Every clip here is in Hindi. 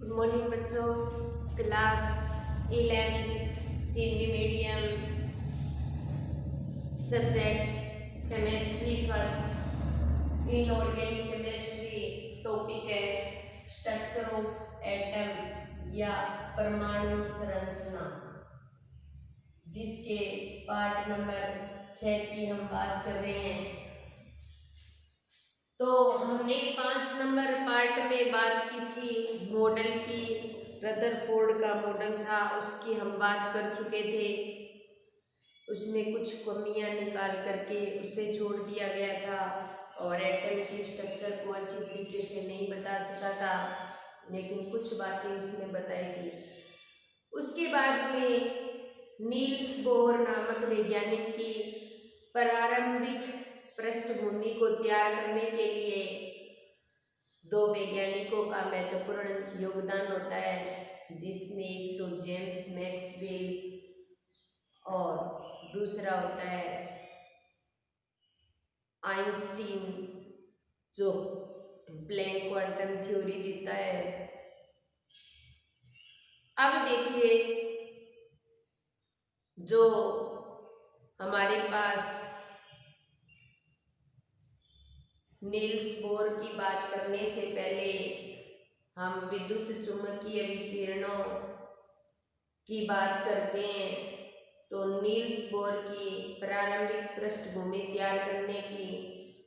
गुड मॉर्निंग बच्चों। Class 11 Hindi medium subject chemistry first inorganic chemistry topic है स्ट्रक्चर ऑफ एटम या परमाणु संरचना, जिसके पार्ट नंबर 6 की हम बात कर रहे हैं। तो हमने 5 नंबर पार्ट में बात की थी मॉडल की, रदरफोर्ड का मॉडल था, उसकी हम बात कर चुके थे। उसमें कुछ कमियां निकाल करके उसे छोड़ दिया गया था और एटम की स्ट्रक्चर को अच्छी तरीके से नहीं बता सका था, लेकिन कुछ बातें उसने बताई थी। उसके बाद में नील्स बोर नामक वैज्ञानिक की प्रारंभिक पृष्ठभूमि को तैयार करने के लिए दो वैज्ञानिकों का महत्वपूर्ण योगदान होता है, जिसमें एक तो जेम्स मैक्सवेल और दूसरा होता है आइंस्टीन, जो प्लैंक क्वांटम थ्योरी देता है। अब देखिए, जो हमारे पास नील्स बोर की बात करने से पहले हम विद्युत चुम्बकीय विकिरणों की बात करते हैं। तो नील्स बोर की प्रारंभिक पृष्ठभूमि तैयार करने की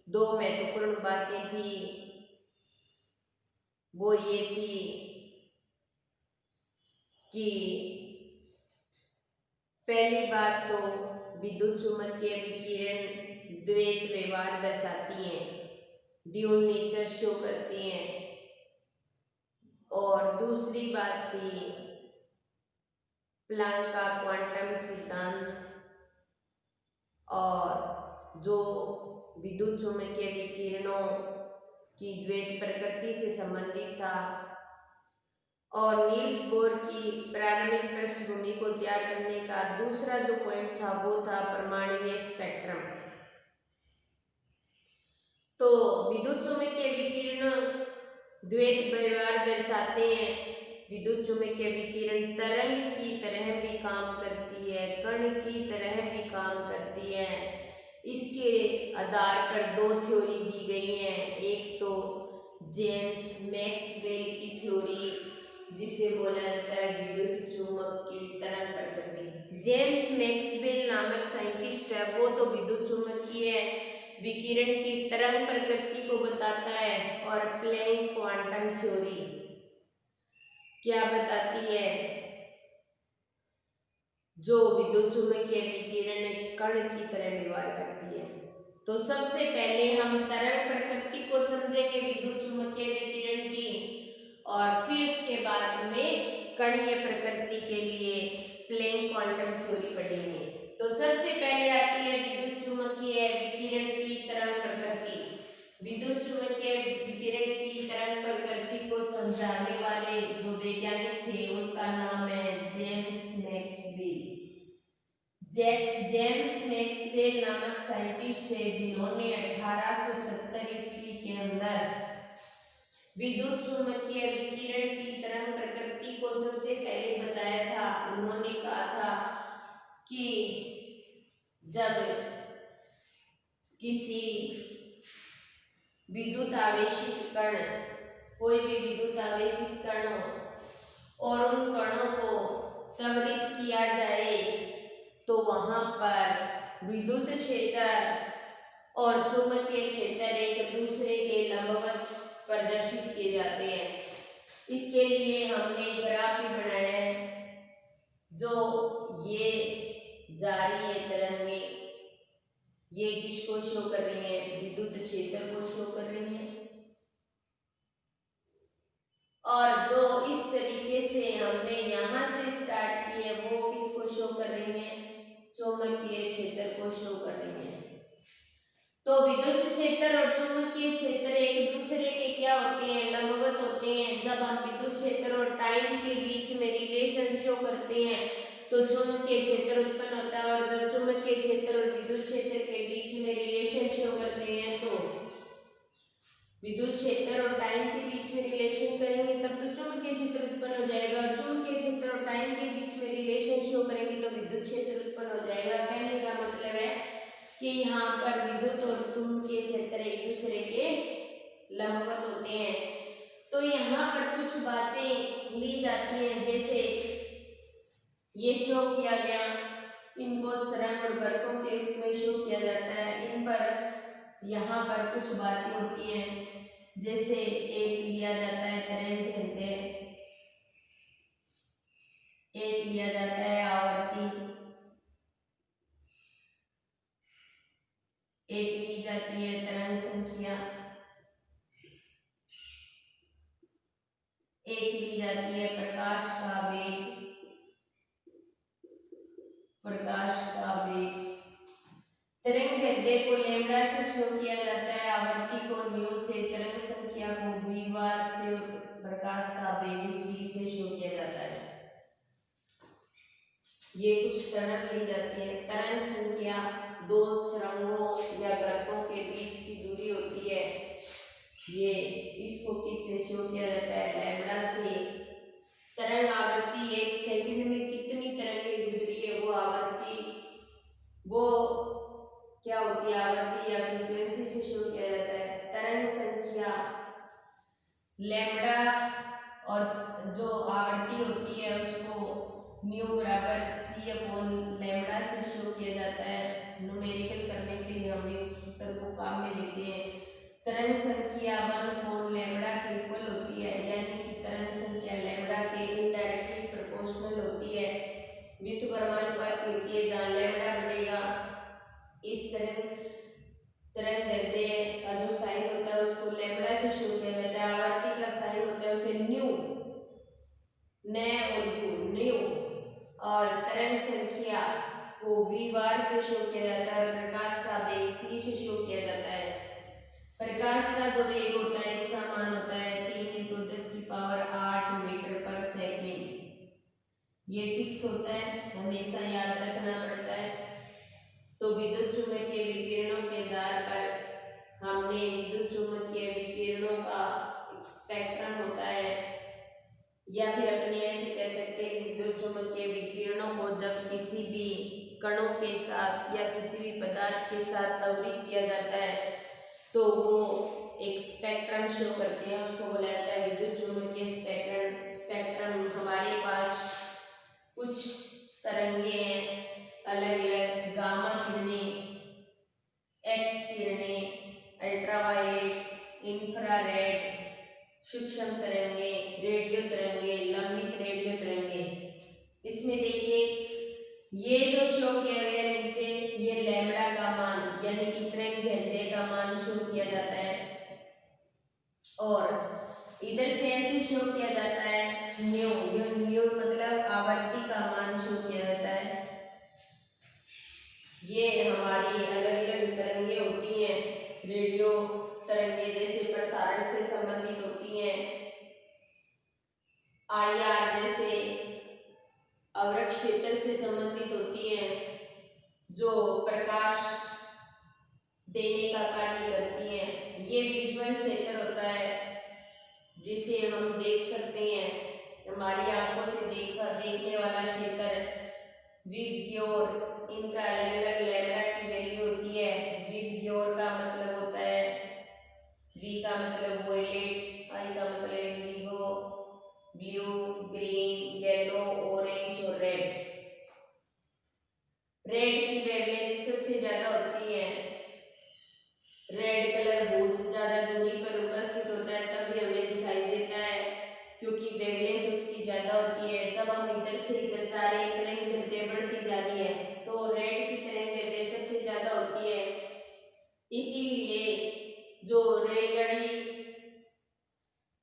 दो महत्वपूर्ण बातें थी। वो ये थी कि पहली बात तो विद्युत चुम्बकीय विकिरण द्वैत व्यवहार दर्शाती हैं, ड्यूल नेचर शो करती हैं। और दूसरी बात थी प्लैंक का क्वांटम सिद्धांत, और जो विद्युत चुम्बकीय विकिरणों की द्वैत प्रकृति से संबंधित था। और नील्स बोर की प्रारंभिक पृष्ठभूमि को तैयार करने का दूसरा जो पॉइंट था वो था परमाणुीय स्पेक्ट्रम। तो विद्युत चुम्बकीय विकिरण द्वैत व्यवहार दर्शाते हैं। विद्युत चुम्बकीय विकिरण तरंग की तरह भी काम करती है, कण की तरह भी काम करती है। इसके आधार पर दो थ्योरी दी गई हैं। एक तो जेम्स मैक्सवेल की थ्योरी, जिसे बोला जाता है विद्युत चुम्बक की तरंग प्रकृति। जेम्स मैक्सवेल नामक साइंटिस्ट है, वो तो विद्युत चुम्बकीय विकिरण की तरंग प्रकृति को बताता है। और प्लैंक क्वांटम थ्योरी क्या बताती है? जो विद्युत चुम्बकीय विकिरण एक कण की तरह व्यवहार करती है। तो सबसे पहले हम तरंग प्रकृति को समझेंगे विद्युत चुम्बकीय विकिरण की, और फिर उसके बाद में कणीय प्रकृति के लिए प्लैंक क्वांटम थ्योरी पढ़ेंगे। तो सबसे पहले आती है विद्युत चुम्बकीय विकिरण की तरंग प्रकृति। विद्युत चुम्बकीय विकिरण की तरंग प्रकृति को समझाने वाले जो वैज्ञानिक थे उनका नाम है जेम्स मैक्सवेल। जेम्स मैक्सवेल नामक साइंटिस्ट थे, जिन्होंने 1870 ईस्वी के अंदर विद्युत चुम्बकीय विकिरण की तरंग प्रकृति को सबसे पहले बताया था। उन्होंने कहा था कि जब किसी विद्युत आवेशित कण, कोई भी विद्युत आवेशित कण हो और उन कणों को त्वरित किया जाए तो वहां पर विद्युत क्षेत्र और चुंबकीय क्षेत्र एक दूसरे के लंबवत प्रदर्शित किए जाते हैं। इसके लिए हमने ग्राफ भी बनाया है। जो ये जा रही है तरंगें, ये किसको शो कर रही है? विद्युत क्षेत्र को शो कर रही है। और जो इस तरीके से हमने यहाँ से स्टार्ट की है वो किसको शो कर रही है? चुंबकीय क्षेत्र को शो कर रही है। तो विद्युत क्षेत्र और चुंबकीय क्षेत्र एक दूसरे के क्या होते हैं? लंबवत होते हैं। जब हम विद्युत क्षेत्र और टाइम के बीच में रिलेशन शो करते हैं तो चुंबकीय क्षेत्र उत्पन्न होता है, और जब चुंबकीय क्षेत्र और विद्युत क्षेत्र के बीच में रिलेशन शो करते हैं तो विद्युत क्षेत्र और टाइम के बीच में रिलेशन करेंगे तब तो चुंबकीय क्षेत्र उत्पन्न हो जाएगा, और चुंबकीय क्षेत्र और टाइम के बीच में रिलेशन शो करेंगे तो विद्युत क्षेत्र उत्पन्न हो जाएगा। कहने का मतलब है कि यहाँ पर विद्युत और चुंबकीय क्षेत्र एक दूसरे के लंबवत होते हैं। तो यहाँ पर कुछ बातें ली जाती हैं, जैसे ये शो किया गया, इनको सरंग और गर्तों के रूप में शो किया जाता है। इन पर यहाँ पर कुछ बातें होती हैं, जैसे एक लिया जाता है तरंग कहते हैं, एक लिया जाता है आवर्ती, एक ली जाती है तरंग संख्या, एक ली जाती है प्रकाश का वेग, प्रकाश का वेग। तरंग दैर्ध्य को लैम्डा से शो किया जाता है, आवृत्ति को न्यू से, तरंग संख्या को v बार से, प्रकाश का वेग c से शो किया जाता है। ये कुछ तरंग ली जाती है। तरंग संख्या दो सुरंगों या गर्तों के बीच की दूरी होती है, ये इसको किससे शो किया जाता है, लैम्डा से। तरंग आवृत्ति 1 सेकंड में कितनी तरंगें गुजरी है वो आवृत्ति, वो क्या होती है, आवृत्ति या फ्रीक्वेंसी से शो किया जाता है। तरंग संख्या लैम्डा और जो आवृत्ति होती है उसको न्यू बराबर c अपॉन लैम्डा से शो किया जाता है। न्यूमेरिकल करने के लिए हम इस सूत्र को काम में लेते हैं। तरंग संख्या 1 अपॉन लैम्डा के इक्वल होती है, यानी कि तरंग संख्या लैम्डा के इनडायरेक्टली प्रोपोर्शनल होती है, व्युत्क्रमानुपात होती है, जहाँ लैम्डा बढ़ेगा इस तरंग दैर्ध्य का जो साइन होता है उसको लैम्डा से शो किया जाता है। आवर्ती का साइन होता है उसे न्यू, न और न्यू, और तरंग संख्या को v बार से शो किया जाता है, और प्रकाश का वेग c से शो किया जाता है। प्रकाश का जो वेग होता है इसका मान होता है 3 × 10⁸ मीटर पर सेकेंड। ये फिक्स होता है, हमेशा याद रखना पड़ता है। तो विद्युत चुम्बकीय विकिरणों के आधार पर हमने विद्युत चुम्बकीय विकिरणों का स्पेक्ट्रम होता है, या फिर अपने ऐसे कह सकते हैं कि विद्युत चुम्बकीय विकिरणों को जब किसी भी कणों के साथ या किसी भी पदार्थ के साथ त्वरित किया जाता है तो वो एक स्पेक्ट्रम शो करते हैं, उसको बोला जाता है विद्युत चुम्बकीय स्पेक्ट्रम। हमारे पास कुछ तरंगे हैं अलग अलग, गामा किरणें, एक्स किरणें, अल्ट्रावायलेट, इंफ्रारेड, सूक्ष्म तरंगे, रेडियो तरंगे, लंबित रेडियो तरंगे। इसमें देखिए ये जो शो किया गया नीचे, ये लैम्डा का मान यानी कि तरंग दैर्ध्य का मान शो किया जाता है, और इधर से ऐसे शो किया जाता है न्यू, न्यू मतलब आवर्ती का मान शो किया जाता है। ये हमारी अलग अलग तरंगे होती हैं, रेडियो तरंगे जैसे प्रसारण से संबंधित होती हैं, IR जैसे अवरक्त क्षेत्र से संबंधित होती हैं, जो प्रकाश देने का कार्य करती हैं। ये विजुअल क्षेत्र होता है जिसे हम देख सकते हैं, हमारी आंखों से देखने वाला क्षेत्र। विवग्योर, इनका अलग अलग लैम्डा की वैल्यू होती है। विवग्योर का मतलब होता है, V का मतलब वॉयलेट, I का मतलब Indigo, blue, green, yellow, orange और रेड। रेड की वेवलेंथ सबसे ज्यादा होती है, रेड कलर बहुत ज्यादा दूरी पर उपस्थित होता है तभी हमें दिखाई देता है, क्योंकि वेवलेंथ उसकी ज्यादा होती है। जब हम इधर से इधर जा रहे हैं तरंग दैर्ध्य बढ़ती जा रही है तो रेड की तरंग दैर्ध्य सबसे ज्यादा होती है। इसीलिए जो रेलगाड़ी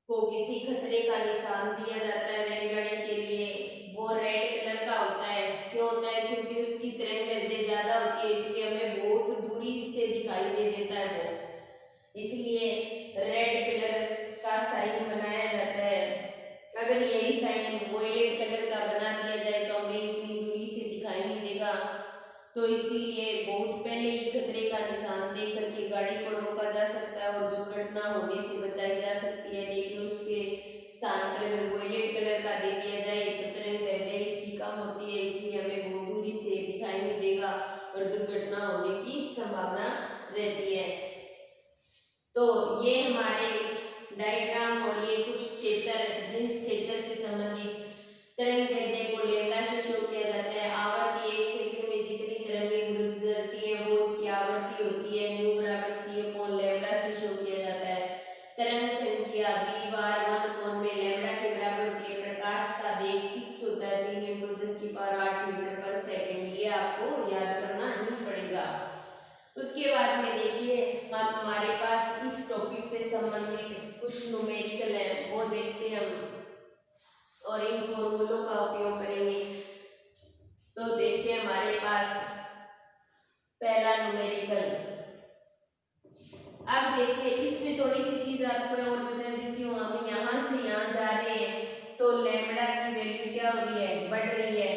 को किसी खतरे का निशान दिया जाता है रेलगाड़ी के लिए, वो रेड कलर का होता है। क्यों होता है? क्योंकि उसकी तरंग दैर्ध्य ज्यादा होती है, इसलिए हमें बहुत दूरी से दिखाई दे देता है वो, इसलिए रेड कलर का साइन बनाया जाता है। अगर यही साइन वॉयलेट कलर का बना दिया जाए तो हमें इतनी दूरी से दिखाई नहीं देगा। तो इसीलिए बहुत पहले ही खतरे का निशान देख करके गाड़ी को रोका जा सकता है और दुर्घटना होने से बचाई जा सकती है, लेकिन उसके स्थान पर अगर वॉयलेट कलर का दे दिया जाए तो तरंग दैर्ध्य इसकी कम होती है, इसलिए हमें बहुत दूरी से दिखाई नहीं देगा और दुर्घटना होने की संभावना रहती है। तो ये हमारे डायग्राम और ये कुछ क्षेत्र, जिन क्षेत्र से संबंधित तरंग दैर्ध्य को लैम्डा से शो किया जाता है। आवर्ती 1 सेकंड में जितनी तरंगें गुजरती है वो उसकी आवृत्ति होती है। न्यू बराबर c अपॉन लैम्डा से शो किया जाता है। तरंग संख्या v बार 1 अपॉन में लैम्डा के बराबर होती है। प्रकाश का वेग फिक्स होता है 3 × 10⁸ मीटर पर सेकंड। ये आपको याद करना ही पड़ेगा। उसके बाद में देखिए हम हमारे पास इस टॉपिक से संबंधित कुछ न्यूमेरिकल है वो देखते हैं हम और इन फॉर्मूलों का उपयोग करेंगे। तो देखिए हमारे पास पहला न्यूमेरिकल, अब देखिए इसमें थोड़ी सी चीज आपको और बता देती हूँ। हम यहाँ से यहाँ जा रहे हैं तो लैम्डा की वैल्यू क्या हो रही है, बढ़ रही है।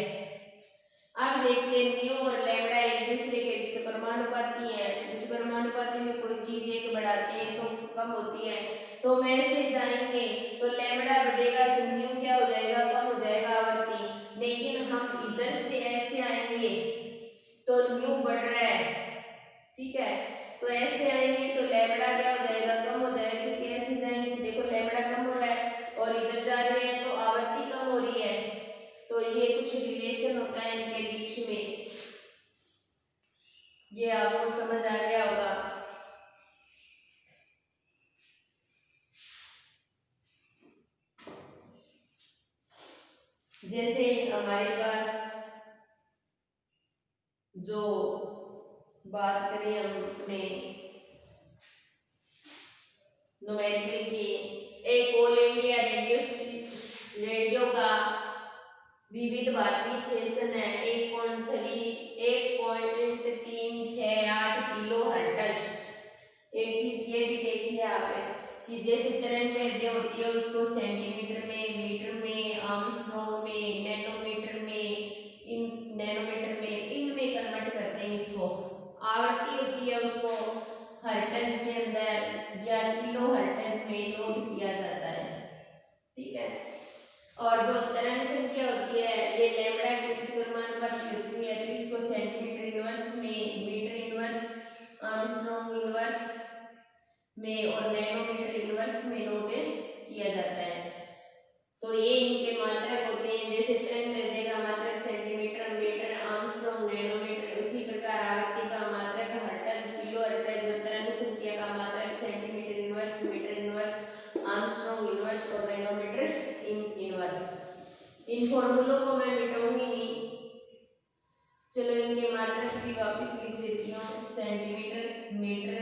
अब देखिए न्यू और लैम्डा एक दूसरे के व्युत्क्रमानुपाती हैं। व्युत्क्रमानुपाती में कोई चीज एक बढ़ाते हैं तो कम होती है, तो वैसे जाएंगे तो लैम्डा बढ़ेगा तो न्यू क्या हो जाएगा, कम हो जाएगा आवर्ती। लेकिन हम इधर से ऐसे आएंगे तो न्यू बढ़ रहा है, ठीक है, तो ऐसे आएंगे तो लैम्डा क्या हो जाएगा, कम हो जाएगा, क्योंकि ऐसे जाएंगे तो देखो लैम्डा कम हो रहा है और इधर जा रहे हैं तो आवर्ती कम हो रही है। तो ये कुछ रिलेशन होता है इनके बीच में, ये आपको समझ आ गया होगा। जैसे हमारे पास जो बात करें हमने न्यूमेरिकल की, एक ऑल इंडिया रेडियो का विविध भारती स्टेशन है 1.368 किलो हर्ट्ज। एक चीज ये भी देखिए आप कि जैसे तरंग दैर्ध्य होती है उसको सेंटीमीटर में, मीटर में, आर्मस्ट्रॉन्ग में, नैनोमीटर में इनमें कन्वर्ट करते हैं इसको। आवृत्ति होती है उसको हर्ट्ज के अंदर या किलो हर्ट्ज में नोट किया जाता है, ठीक है। और जो तरंग संख्या होती है ये लैम्डा के व्युत्क्रमानुपाती होती है, तो इसको सेंटीमीटर इनवर्स में, मीटर इनवर्स, आर्मस्ट्रॉन्ग इनवर्स में और नैनोमीटर इनवर्स में नोट किया जाता है। तो ये इनके मात्रक होते हैं। जैसे तरंग दैर्ध्य का मात्रक सेंटीमीटर, मीटर, आर्मस्ट्रॉन्ग, नैनोमीटर, उसी प्रकार आवर्ती का मात्रक हर्ट्ज, किलो हर्ट्ज और तरंग संख्या का मात्रक centimetre inverse, metre inverse, angstrom inverse और नैनोमीटर इनवर्स। इन फॉर्मूलों को मैं मिटाऊंगी नहीं, चलो इनके मात्रक भी वापस लिख देती हूँ। सेंटीमीटर, मीटर,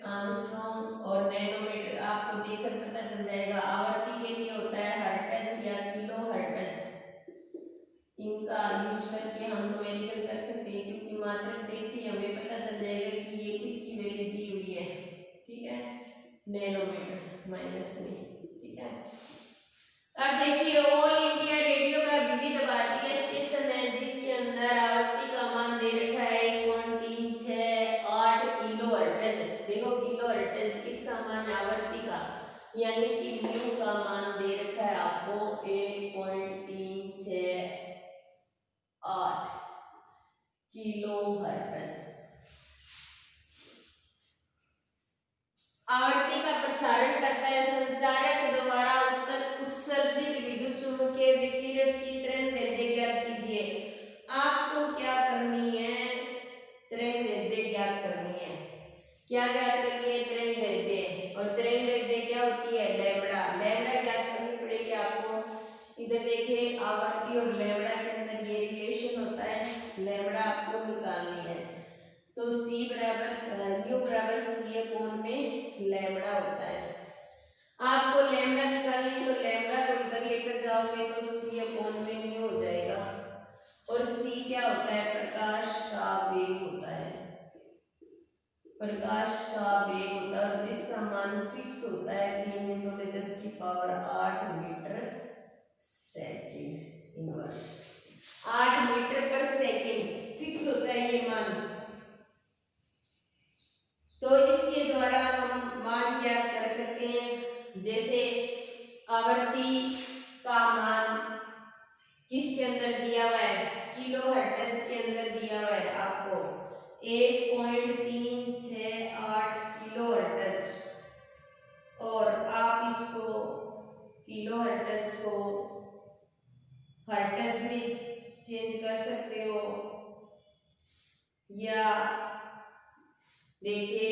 आर्मस्ट्रॉन्ग और नैनोमीटर आपको देखकर पता चल जाएगा। आवर्ती के लिए होता है हर्ट्ज या किलो हर्ट्ज। इनका यूज करके हम न्यूमेरिकल कर सकते हैं, क्योंकि मात्रक देखते ही हमें पता चल जाएगा कि ये किसकी वैल्यू दी हुई है, ठीक है, नैनोमीटर माइनस में, ठीक है। अब देखिए ऑल इंडिया रेडियो का विविध भारतीय स्टेशन है जिसके अंदर आवृत्ति का मान दे रखा है 1.368 किलो हर्ट्ज। देखो किलो हर्ट्ज किसका मान, आवृत्ति का, यानी कि न्यू का मान दे रखा है आपको 1.368 किलो हर्ट्ज। आवृत्ति का प्रसारण करता है संचारक द्वारा उत्सर्जित विद्युत चुम्बकीय विकिरण की तरंग दैर्ध्य ज्ञात कीजिए। आपको क्या करनी है, तरंग दैर्ध्य ज्ञात करनी है। क्या ज्ञात करनी है, तरंग दैर्ध्य। और तरंग दैर्ध्य क्या होती है, लैम्डा। लैम्डा ज्ञात करनी पड़ेगी आपको। इधर देखिए आवृत्ति और लैम्डा के अंदर ये रिलेशन होता है, लैम्डा आपको निकालनी है। तो C बराबर न्यू बराबर C अपॉन में लैम्डा होता है। आपको लैम्डा निकालनी है तो लैम्डा को इधर लेकर जाओगे तो C अपॉन में न्यू हो जाएगा। और C क्या होता है, प्रकाश का वेग होता है, प्रकाश का वेग होता है, जिसका मान फिक्स होता है 3 × 10⁸ मीटर सेकंड इनवर्स। 8 मीटर पर सेकंड फिक्स होता है ये मान। तो इसके द्वारा हम मान ज्ञात कर सकते हैं आवर्ती का मान किसके अंदर दिया हुआ है, किलो हर्ट्ज के अंदर दिया हुआ है आपको 1.368 किलो हर्ट्ज, और आप इसको किलो हर्ट्ज को हर्ट्ज में चेंज कर सकते हो, या देखिए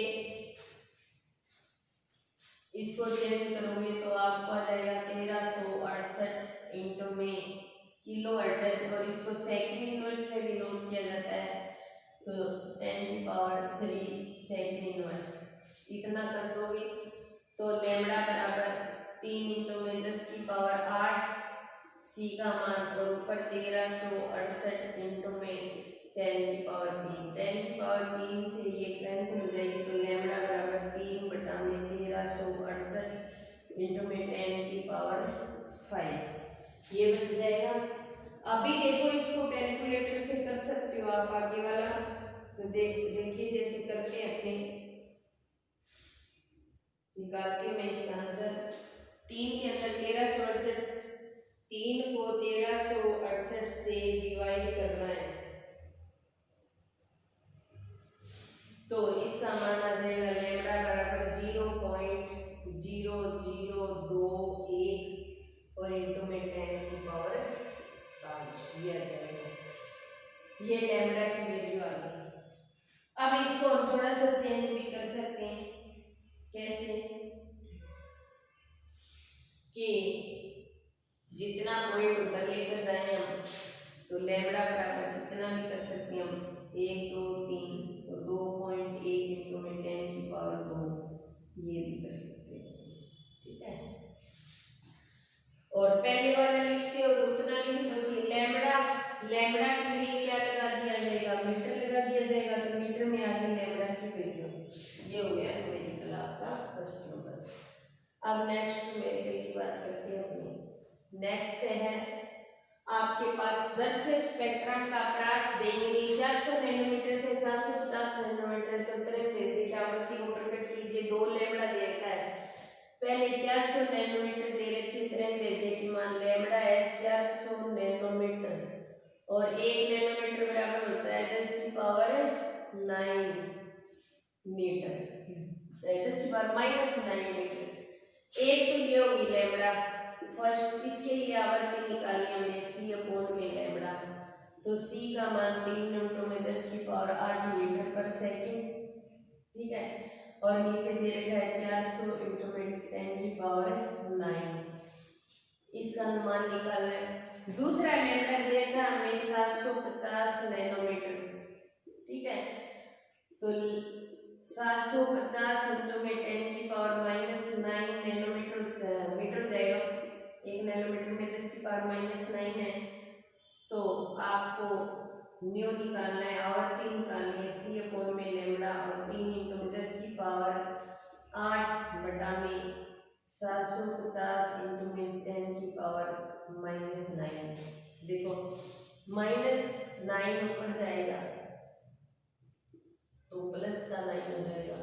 इसको चेंज करोगे तो आपको आ जाएगा 1368 इंटू में किलो हर्ट्ज, और इसको सेकंड इनवर्स में भी नोट किया जाता है तो 10⁻³ सेकंड इनवर्स, इतना कर दोगे तो लैम्बडा बराबर 3 × 10⁸ सी का मान, और ऊपर 1368 इंटू में 10⁻³ से ये कैंसिल हो जाएगी तो लैम्बडा बराबर 3/1368 इंटू में 10⁵ ये बच जाएगा। अभी देखो इसको कैलकुलेटर से कर सकते हो आप आगे वाला, तो देखिए जैसे करते हैं अपने निकालती हूँ मैं इसका आंसर। 3 के अंदर 1368, 3 को 1368 से डिवाइड करना है तो इसका मान आ जाएगा लैम्बडा बराबर 0.0021 और इंटू में 10⁵ ये आ जाएगा, ये लैम्बडा की वैल्यू आ गई। अब इसको हम थोड़ा सा चेंज भी कर सकते हैं, कैसे कि जितना पॉइंट उधर लेकर जाए हम तो लैम्बडा बराबर कितना भी कर सकते हैं हम 1 2 3 तो 2.1 इंटू में 10⁵2 ये भी कर सकते हैं, ठीक है। और पहले वाला लिखते हो तो उतना लिख दो, लैम्बडा लैम्बडा के लिए क्या लगा दिया जाएगा, मीटर लगा दिया जाएगा, तो मीटर में आगे लैम्बडा की वैल्यू ये हो गया न्यूमेरिकल आपका फर्स्ट नंबर। अब नेक्स्ट न्यूमेरिकल की बात करते हैं अपनी। नेक्स्ट है आपके पास दर्श स्पेक्ट्रम का परास बैंगनी 400 नैनोमीटर से 750 नैनोमीटर तक तरंग दैर्ध्य की आवृत्ति को प्रकट कीजिए। 2 लैम्बडा दे रखा है, पहले 400 नैनोमीटर दे रखी तरंग दैर्ध्य की मान लैम्बडा है 400 नैनोमीटर, और 1 नैनोमीटर बराबर होता है 10⁻⁹ मीटर, 10⁻⁹ मीटर। एक तो ये होगी लैम्बडा फर्स्ट, इसके लिए आवर्ती निकाली हमने c/लैम्बडा, तो c का मान 3 × 10⁸ मीटर पर सेकंड, ठीक है, और नीचे दे रखा है 400 इंटू में 10⁹ इसका अनुमान निकालना है। दूसरा लैम्बडा दे रखा है हमें 750 नैनोमीटर, ठीक है, तो 750 इंटू में 10⁻⁹ नैनोमीटर मीटर जाएगा, 1 नैनोमीटर में 10⁻⁹ है, तो आपको न्यू निकालना है, आवर्ती निकालनी है c/लैम्बडा, और 3 इंटू में 10⁻⁸ 750 इंटू में 10⁻⁹ देखो -9 ऊपर जाएगा तो प्लस का 9 हो जाएगा,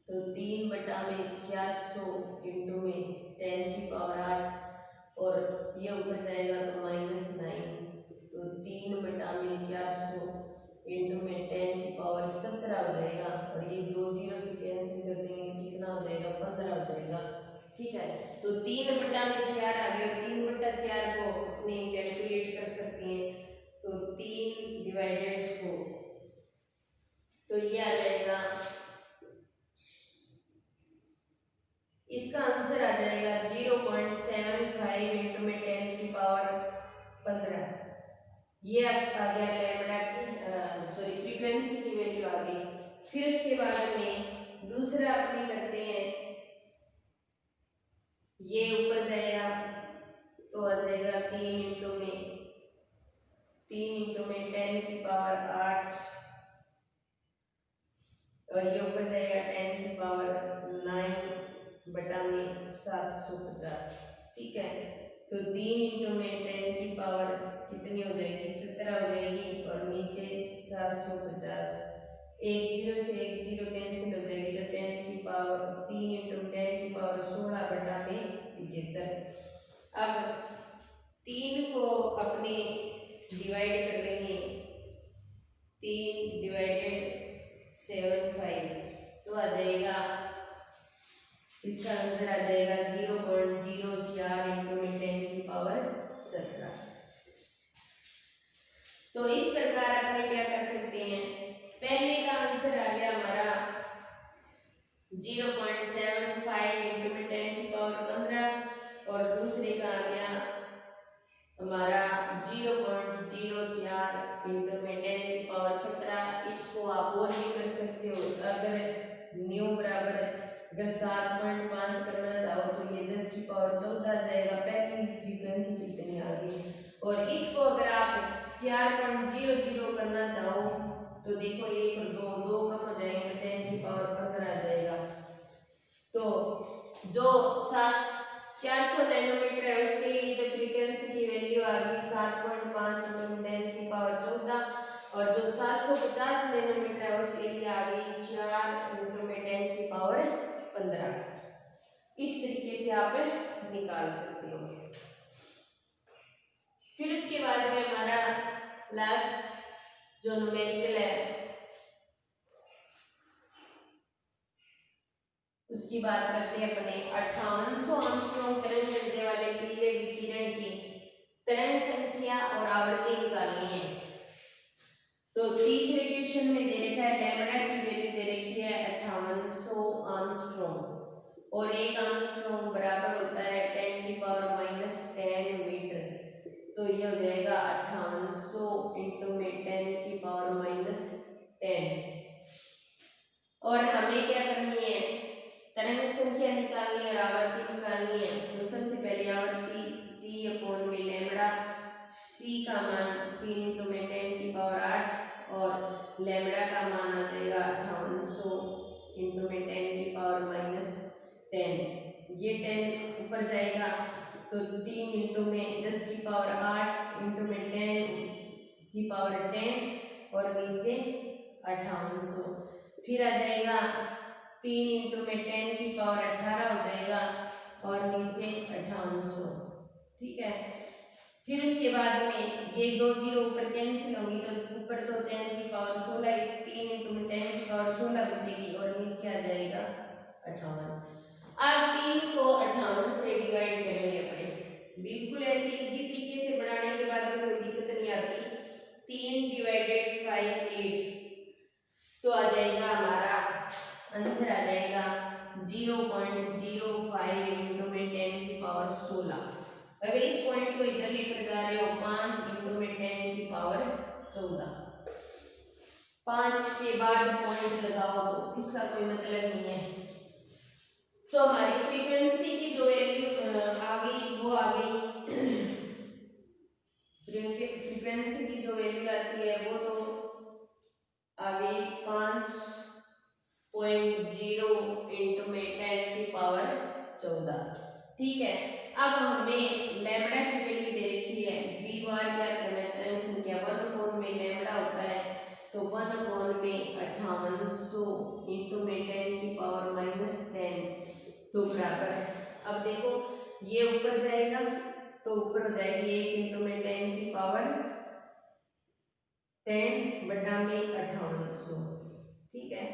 तो 3/400 इंटू में 10⁸, और ये ऊपर जाएगा तो -9, तो 3/400 इंटू में 10⁻17 हो जाएगा, और ये 2 जीरो से कैंसिल कर देंगे तो कितना हो जाएगा 15 हो जाएगा, ठीक है। तो 3/4 आ गया, 3/4 को अपने कैलकुलेट कर सकते हैं, तो 3/4 तो ये आ जाएगा, इसका आंसर आ जाएगा 0.75 इंटू में 10⁻15, ये आ गया लैम्बडा की फ्रीक्वेंसी की वैल्यू आ गई। फिर उसके बाद में दूसरा अपने करते हैं, ये ऊपर जाएगा तो आ जाएगा 3 इंटू में 10⁸, और ये ऊपर जाएगा 10⁻⁹/750, ठीक है। तो 3 इंटू में 10 कितनी हो जाएगी 17 हो जाएगी, और नीचे 750 एक जीरो से एक जीरो कैंसिल हो जाएगी, तो 10 की पावर 3 इंटू 10 की पावर 16 बटा में 75। अब 3 को अपने डिवाइड कर लेंगे, 3 डिवाइडेड 75, तो आ जाएगा, इसका आंसर आ जाएगा 0.04 इंटू में 10 की पावर 17। तो इस प्रकार अपने क्या कर सकते हैं, पहले का आंसर आ गया हमारा 0.75 इंटू में 10 की पावर 15, और दूसरे का आ गया हमारा 0.04 इंटू में 10 की पावर 17। इसको आप और भी कर सकते हो, अगर न्यू बराबर अगर 7.5 करना चाहो तो ये 10 की पावर 14 आ जाएगा, पहली फ्रीक्वेंसी कितनी आ गई। और इसको अगर आप 4.00 करना चाहो तो देखो, एक और दो दो कम हो जाएंगे, 10 की पावर 15 आ जाएगा। तो जो 400 नैनोमीटर है उसके लिए तो फ्रीक्वेंसी की वैल्यू आ गई 7.5 इंटू 10 की पावर 14, और जो 750 नैनोमीटर है उसके लिए आ गई 4 इंटू 10 की पावर 15। इस तरीके से आप निकाल सकते हो। फिर उसके बाद में हमारा लास्ट जो न्यूमेरिकल है उसकी बात करते हैं अपने। 5800 एंगस्ट्रॉम तरंग दैर्ध्य वाले पीले विकिरण की तरंग संख्या और आवृत्ति निकालनी है। तो तीसरे क्वेश्चन में दे रखा है लैम्ब्डा की वैल्यू दे रखी है 5800 एंगस्ट्रॉम, और एक एंगस्ट्रॉम बराबर होता है 10 की पावर -10 मीटर। तो ये हो जाएगा 5800 इंटू में 10 की पावर -10। और हमें क्या करनी है, तरंग संख्या निकालनी है और आवर्ती निकालनी है। तो सबसे पहले आवर्ती c अपॉन में लैम्ब्डा, c का मान 3 इंटू में 10 की पावर 8, और लैम्ब्डा का मान आ जाएगा 5800 इंटू में 10 की पावर -10। ये 10 ऊपर जाएगा तो 3 इंटू में 10 की पावर 8 इंटू में 10 की पावर 10, और नीचे 5800। फिर आ जाएगा 3 इंटू में 10 की पावर 18 हो जाएगा, और नीचे 5800। ठीक है। फिर उसके बाद में ये दो जीरो ऊपर कैंसिल होंगी, तो ऊपर तो 10 की पावर 16, 3 इंटू में 10 की पावर 16 बचेगी, और नीचे आ जाएगा 58। अब 3 को 58 से डिवाइड करेंगे अपने, बिल्कुल ऐसे इजी तरीके से बनाने के बाद में कोई दिक्कत नहीं आती। 3 डिवाइडेड 5 8, तो आ जाएगा हमारा आंसर आ जाएगा 0.05 इंटू में 10 की पावर 16। अगर इस पॉइंट को इधर लेकर जा रहे हो 5 इंटू में 10 की पावर 14, 5 के बाद पॉइंट लगाओ तो उसका कोई मतलब नहीं है। तो हमारी फ्रीक्वेंसी की जो वैल्यू आ गई वो आ गई, फ्रीक्वेंसी की जो वैल्यू आती है वो तो आ गई 5.0 इंटू में 10 की पावर 14। ठीक है। अब हमें लैम्ब्डा की वैल्यू दे रखी है, वी बार क्या करना है, तरंग संख्या 1 में लैम्ब्डा होता है, तो 1 में 5800 इंटू में 10 की पावर -10, तो बराबर, अब देखो ये ऊपर जाएगा तो ऊपर हो जाएगी 1 इंटू में 10 की पावर 10 बटा में 5800। ठीक है।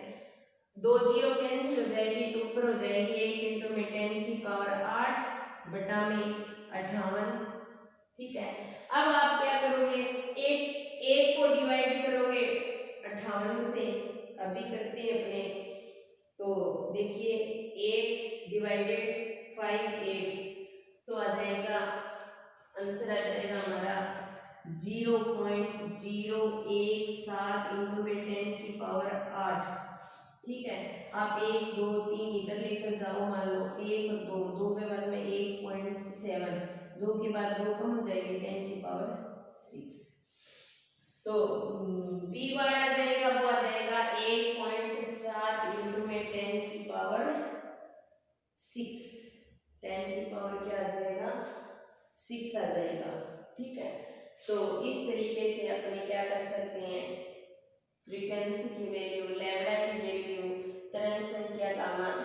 दो जीरो कैंसिल हो जाएगी तो ऊपर हो जाएगी 1 इंटू में 10 की पावर 8 बटा में 58। ठीक है। अब आप क्या करोगे, एक को डिवाइड करोगे 58 से, अभी करते हैं अपने। तो देखिए 1 डिवाइडेड 5 8, तो आ जाएगा आंसर आ जाएगा हमारा 0.017 इंटू में 10 की पावर 8। ठीक है। आप 1 2 3 इधर लेकर जाओ, मान लो 1 2, 2 के बाद में 1.7, 2 के बाद 2 कम हो जाएगी 10 की पावर 6। तो बी बार आ जाएगा, वो आ जाएगा 1.7 इंटू में 10 की पावर 6। 10 की पावर क्या आ जाएगा, 6 आ जाएगा। ठीक है। तो इस तरीके से अपने क्या कर सकते हैं, फ्रीक्वेंसी की वैल्यू, लैम्डा की वैल्यू, तरंग संख्या का मान।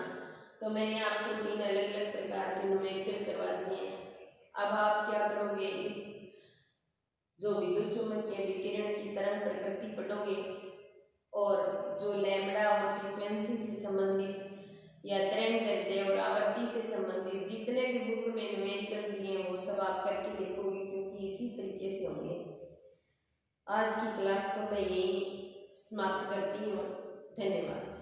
तो मैंने आपको 3 अलग अलग प्रकार के न्यूमेरिकल करवा दिए हैं। अब आप क्या करोगे, इस जो विद्युत चुम्बकीय विकिरण की तरंग प्रकृति पढ़ोगे और जो लैम्डा और फ्रीक्वेंसी से संबंधित या तरंग दैर्ध्य और आवर्ती से संबंधित जितने भी बुक में न्यूमेरिकल दिए हैं वो सब आप करके देखोगे, क्योंकि इसी तरीके से होंगे। आज की क्लास को मैं यही समाप्त करती हूँ। धन्यवाद।